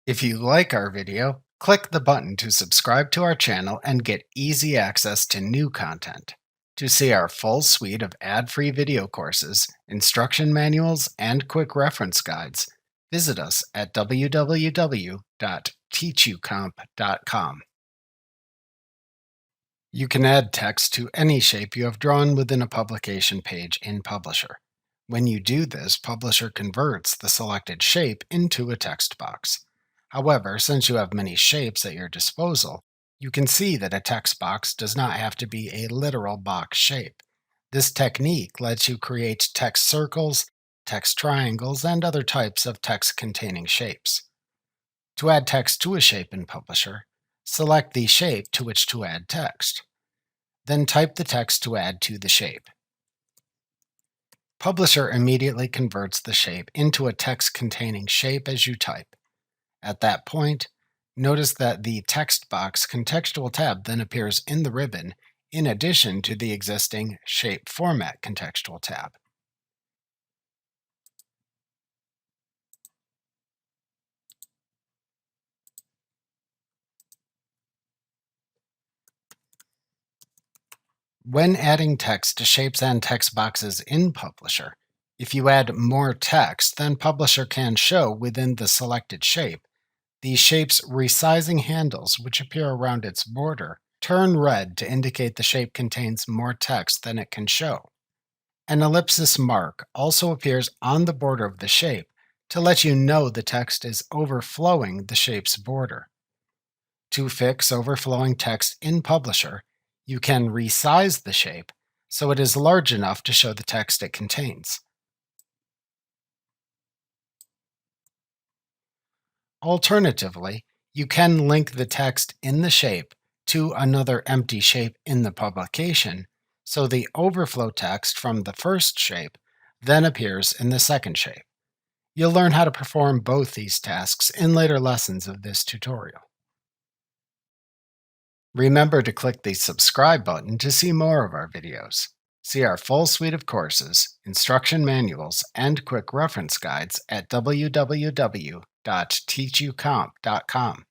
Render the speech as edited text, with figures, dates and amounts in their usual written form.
If you like our video, click the button to subscribe to our channel and get easy access to new content. To see our full suite of ad-free video courses, instruction manuals, and quick reference guides, visit us at www.teachucomp.com. You can add text to any shape you have drawn within a publication page in Publisher. When you do this, Publisher converts the selected shape into a text box. However, since you have many shapes at your disposal, you can see that a text box does not have to be a literal box shape. This technique lets you create text circles, text triangles, and other types of text-containing shapes. To add text to a shape in Publisher, select the shape to which to add text. Then type the text to add to the shape. Publisher immediately converts the shape into a text-containing shape as you type. At that point, notice that the Text Box Contextual tab then appears in the ribbon in addition to the existing Shape Format Contextual tab. When adding text to shapes and text boxes in Publisher, if you add more text than Publisher can show within the selected shape, the shape's resizing handles, which appear around its border, turn red to indicate the shape contains more text than it can show. An ellipsis mark also appears on the border of the shape to let you know the text is overflowing the shape's border. To fix overflowing text in Publisher, you can resize the shape so it is large enough to show the text it contains. Alternatively, you can link the text in the shape to another empty shape in the publication, so the overflow text from the first shape then appears in the second shape. You'll learn how to perform both these tasks in later lessons of this tutorial. Remember to click the subscribe button to see more of our videos. See our full suite of courses, instruction manuals, and quick reference guides at www.teachucomp.com.